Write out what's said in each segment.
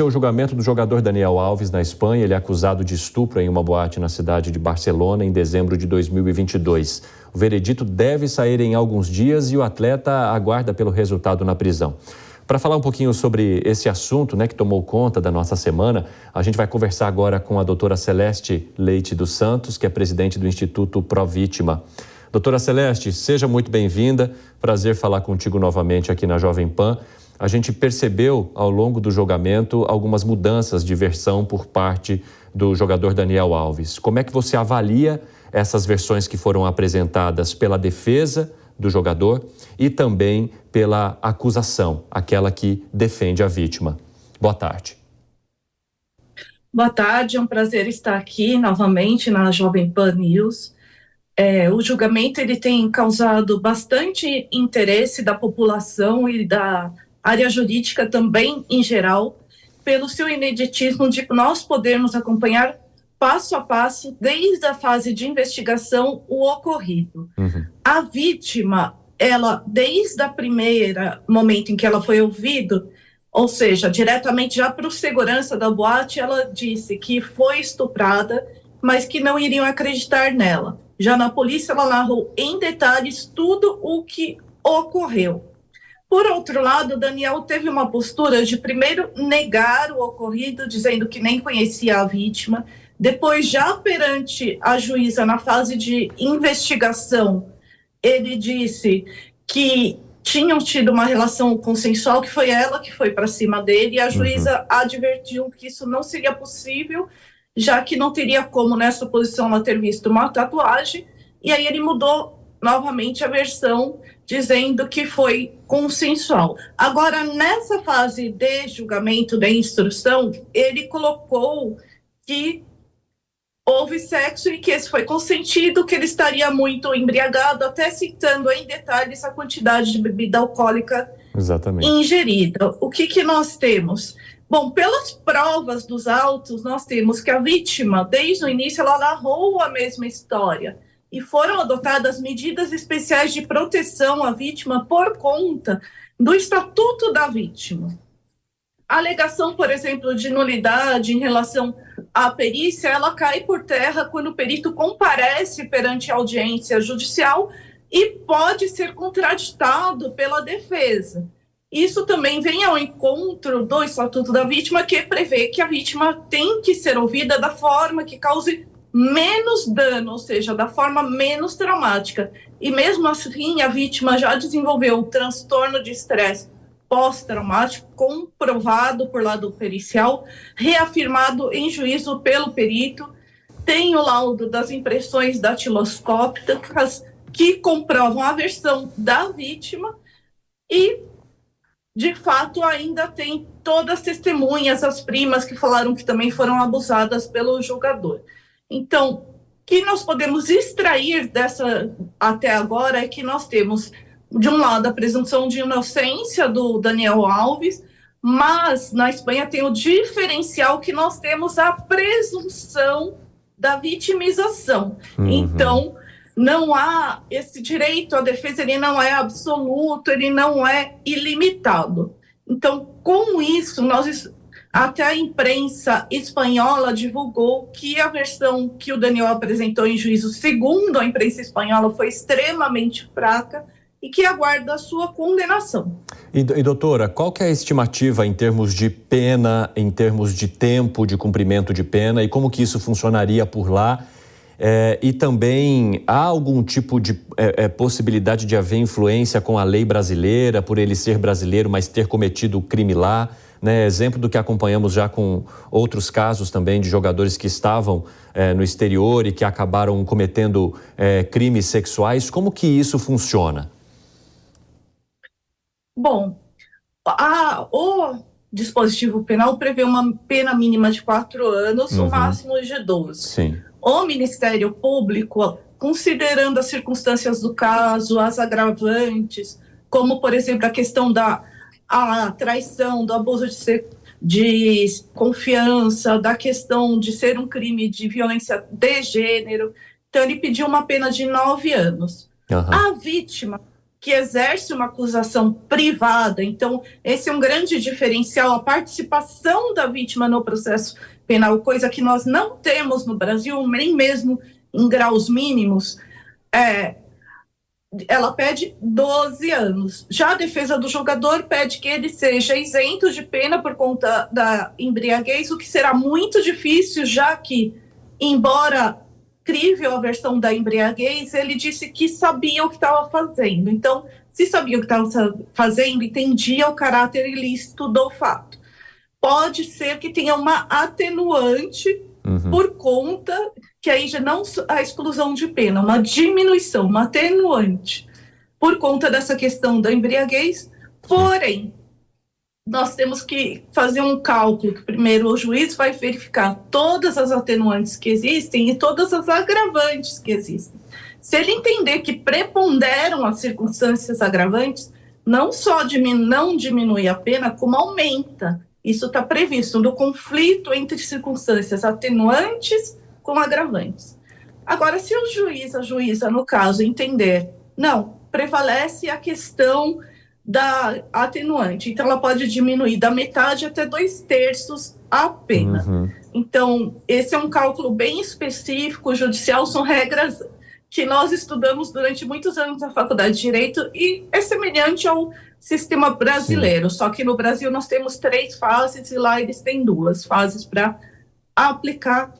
O julgamento do jogador Daniel Alves na Espanha. Ele é acusado de estupro em uma boate na cidade de Barcelona em dezembro de 2022. O veredito deve sair em alguns dias e o atleta aguarda pelo resultado na prisão. Para falar um pouquinho sobre esse assunto, que tomou conta da nossa semana, a gente vai conversar agora com a doutora Celeste Leite dos Santos, que é presidente do Instituto Provítima. Doutora Celeste, seja muito bem-vinda. Prazer falar contigo novamente aqui na Jovem Pan. A gente percebeu ao longo do julgamento algumas mudanças de versão por parte do jogador Daniel Alves. Como é que você avalia essas versões que foram apresentadas pela defesa do jogador e também pela acusação, aquela que defende a vítima? Boa tarde. Boa tarde, é um prazer estar aqui novamente na Jovem Pan News. O julgamento ele tem causado bastante interesse da população e da área jurídica também em geral, pelo seu ineditismo de nós podermos acompanhar passo a passo, desde a fase de investigação, o ocorrido. A vítima, ela, desde o primeiro momento em que ela foi ouvida, ou seja, diretamente já para o segurança da boate, ela disse que foi estuprada, mas que não iriam acreditar nela. Já na polícia, ela narrou em detalhes tudo o que ocorreu. Por outro lado, Daniel teve uma postura de primeiro negar o ocorrido, dizendo que nem conhecia a vítima. Depois, já perante a juíza na fase de investigação, ele disse que tinham tido uma relação consensual, que foi ela que foi para cima dele, e a juíza advertiu que isso não seria possível, já que não teria como, nessa posição, ela ter visto uma tatuagem, e aí ele mudou novamente a versão, dizendo que foi consensual. Agora, nessa fase de julgamento, da instrução, ele colocou que houve sexo e que esse foi consentido, que ele estaria muito embriagado, até citando em detalhes a quantidade de bebida alcoólica ingerida. O que nós temos? Bom, pelas provas dos autos, nós temos que a vítima, desde o início, ela narrou a mesma história. E foram adotadas medidas especiais de proteção à vítima por conta do Estatuto da Vítima. A alegação, por exemplo, de nulidade em relação à perícia, ela cai por terra quando o perito comparece perante a audiência judicial e pode ser contraditado pela defesa. Isso também vem ao encontro do Estatuto da Vítima, que prevê que a vítima tem que ser ouvida da forma que cause menos dano, ou seja, da forma menos traumática. E mesmo assim, a vítima já desenvolveu o transtorno de estresse pós-traumático, comprovado por lado pericial, reafirmado em juízo pelo perito. Tem o laudo das impressões datiloscópicas que comprovam a versão da vítima e, de fato, ainda tem todas as testemunhas, as primas que falaram que também foram abusadas pelo julgador. Então, o que nós podemos extrair dessa até agora é que nós temos, de um lado, a presunção de inocência do Daniel Alves, mas na Espanha tem o diferencial que nós temos a presunção da vitimização. Então, não há esse direito à defesa, ele não é absoluto, ele não é ilimitado. Então, com isso, até a imprensa espanhola divulgou que a versão que o Daniel apresentou em juízo, segundo a imprensa espanhola, foi extremamente fraca e que aguarda a sua condenação. E doutora, qual que é a estimativa em termos de pena, em termos de tempo de cumprimento de pena e como que isso funcionaria por lá? E também há algum tipo de possibilidade de haver influência com a lei brasileira, por ele ser brasileiro, mas ter cometido o crime lá? Exemplo do que acompanhamos já com outros casos também de jogadores que estavam no exterior e que acabaram cometendo crimes sexuais. Como que isso funciona? Bom, o dispositivo penal prevê uma pena mínima de 4 anos, o máximo de 12. Sim. O Ministério Público, considerando as circunstâncias do caso, as agravantes, como, por exemplo, a questão da traição, do abuso de confiança, da questão de ser um crime de violência de gênero, então ele pediu uma pena de 9 anos. A vítima que exerce uma acusação privada. Então, esse é um grande diferencial, a participação da vítima no processo penal, coisa que nós não temos no Brasil, nem mesmo em graus mínimos. Ela pede 12 anos. Já a defesa do jogador pede que ele seja isento de pena por conta da embriaguez, o que será muito difícil, já que, embora crível a versão da embriaguez, ele disse que sabia o que estava fazendo. Então, se sabia o que estava fazendo, entendia o caráter ilícito do fato. Pode ser que tenha uma atenuante por conta que aí já não a exclusão de pena, uma diminuição, uma atenuante por conta dessa questão da embriaguez. Porém, nós temos que fazer um cálculo, que primeiro o juiz vai verificar todas as atenuantes que existem e todas as agravantes que existem. Se ele entender que preponderam as circunstâncias agravantes, não só não diminui a pena, como aumenta. Isso está previsto no conflito entre circunstâncias atenuantes com agravantes. Agora, se o juiz, a juíza, no caso, entender, não, prevalece a questão da atenuante, então ela pode diminuir da metade até 2/3 a pena. Então, esse é um cálculo bem específico, judicial, são regras que nós estudamos durante muitos anos na Faculdade de Direito e é semelhante ao sistema brasileiro, só que no Brasil nós temos 3 fases e lá eles têm 2 fases para aplicar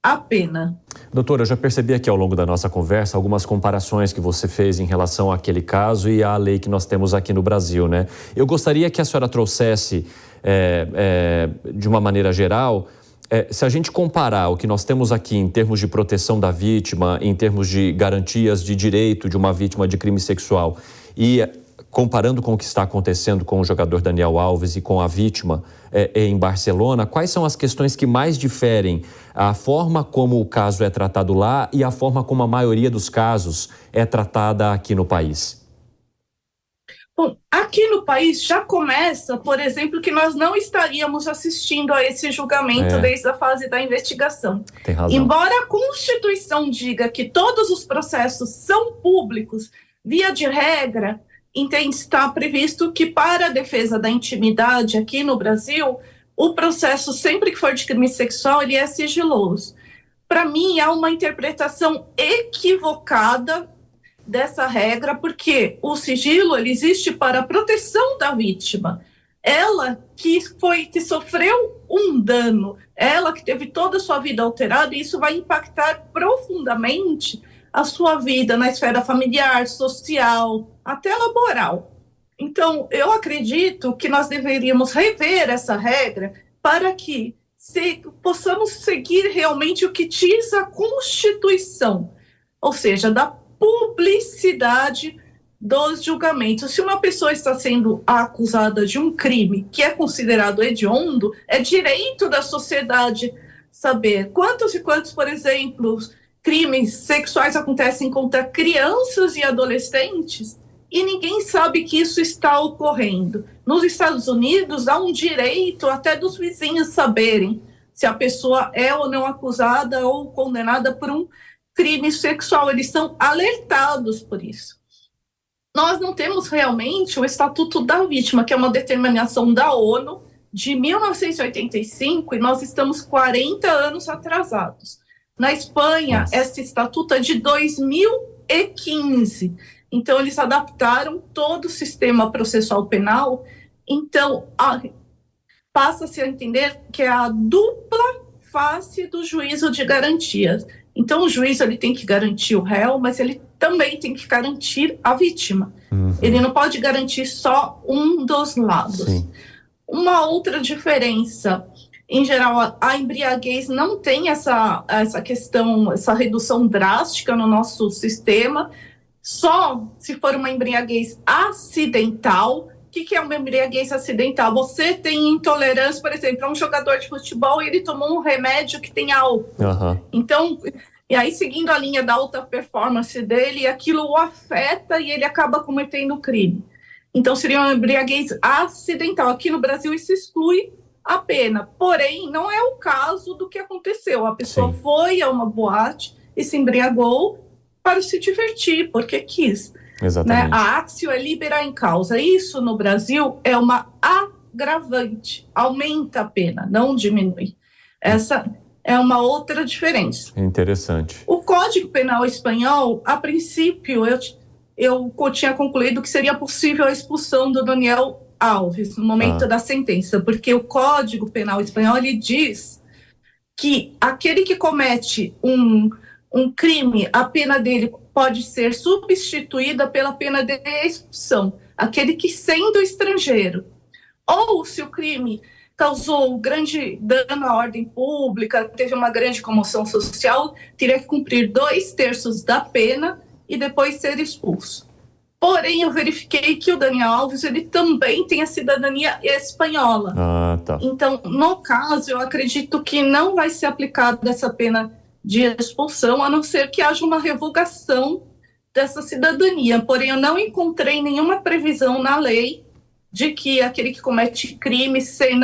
a pena. Doutora, eu já percebi aqui ao longo da nossa conversa algumas comparações que você fez em relação àquele caso e à lei que nós temos aqui no Brasil, né? Eu gostaria que a senhora trouxesse, de uma maneira geral, se a gente comparar o que nós temos aqui em termos de proteção da vítima, em termos de garantias de direito de uma vítima de crime sexual e comparando com o que está acontecendo com o jogador Daniel Alves e com a vítima em Barcelona, quais são as questões que mais diferem a forma como o caso é tratado lá e a forma como a maioria dos casos é tratada aqui no país? Bom, aqui no país já começa, por exemplo, que nós não estaríamos assistindo a esse julgamento desde a fase da investigação. Tem razão. Embora a Constituição diga que todos os processos são públicos, via de regra, está previsto que para a defesa da intimidade aqui no Brasil, o processo, sempre que for de crime sexual, ele é sigiloso. Para mim, há uma interpretação equivocada dessa regra, porque o sigilo ele existe para a proteção da vítima. Ela que sofreu um dano, ela que teve toda a sua vida alterada, e isso vai impactar profundamente a sua vida na esfera familiar, social, até laboral. Então, eu acredito que nós deveríamos rever essa regra para que possamos seguir realmente o que diz a Constituição, ou seja, da publicidade dos julgamentos. Se uma pessoa está sendo acusada de um crime que é considerado hediondo, é direito da sociedade saber quantos e quantos, por exemplo, crimes sexuais acontecem contra crianças e adolescentes e ninguém sabe que isso está ocorrendo. Nos Estados Unidos, há um direito até dos vizinhos saberem se a pessoa é ou não acusada ou condenada por um crime sexual. Eles são alertados por isso. Nós não temos realmente o Estatuto da Vítima, que é uma determinação da ONU de 1985, e nós estamos 40 anos atrasados. Na Espanha, esse estatuto é de 2015. Então, eles adaptaram todo o sistema processual penal. Então, passa-se a entender que é a dupla face do juízo de garantias. Então, o juiz ele tem que garantir o réu, mas ele também tem que garantir a vítima. Ele não pode garantir só um dos lados. Sim. Uma outra diferença, em geral, a embriaguez não tem essa questão, essa redução drástica no nosso sistema, só se for uma embriaguez acidental. O que é uma embriaguez acidental? Você tem intolerância, por exemplo, a um jogador de futebol e ele tomou um remédio que tem álcool. Então, e aí seguindo a linha da alta performance dele, aquilo o afeta e ele acaba cometendo crime. Então, seria uma embriaguez acidental. Aqui no Brasil isso exclui a pena, porém, não é o caso do que aconteceu. A pessoa foi a uma boate e se embriagou para se divertir, porque quis. Exatamente. A actio é libera in causa. Isso no Brasil é uma agravante, aumenta a pena, não diminui. Essa é uma outra diferença. Interessante. O Código Penal espanhol, a princípio, eu tinha concluído que seria possível a expulsão do Daniel Alves no momento da sentença, porque o Código Penal espanhol ele diz que aquele que comete um crime, a pena dele pode ser substituída pela pena de expulsão. Aquele que, sendo estrangeiro, ou se o crime causou grande dano à ordem pública, teve uma grande comoção social, teria que cumprir 2/3 da pena e depois ser expulso. Porém, eu verifiquei que o Daniel Alves ele também tem a cidadania espanhola. Tá. Então, no caso, eu acredito que não vai ser aplicada essa pena de expulsão, a não ser que haja uma revogação dessa cidadania. Porém, eu não encontrei nenhuma previsão na lei de que aquele que comete crime,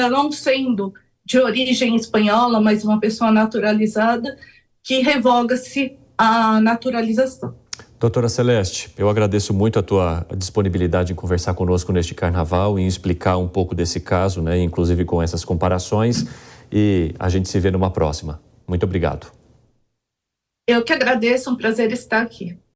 não sendo de origem espanhola, mas uma pessoa naturalizada, que revoga-se a naturalização. Doutora Celeste, eu agradeço muito a tua disponibilidade em conversar conosco neste carnaval e em explicar um pouco desse caso, né, inclusive com essas comparações, e a gente se vê numa próxima. Muito obrigado. Eu que agradeço, um prazer estar aqui.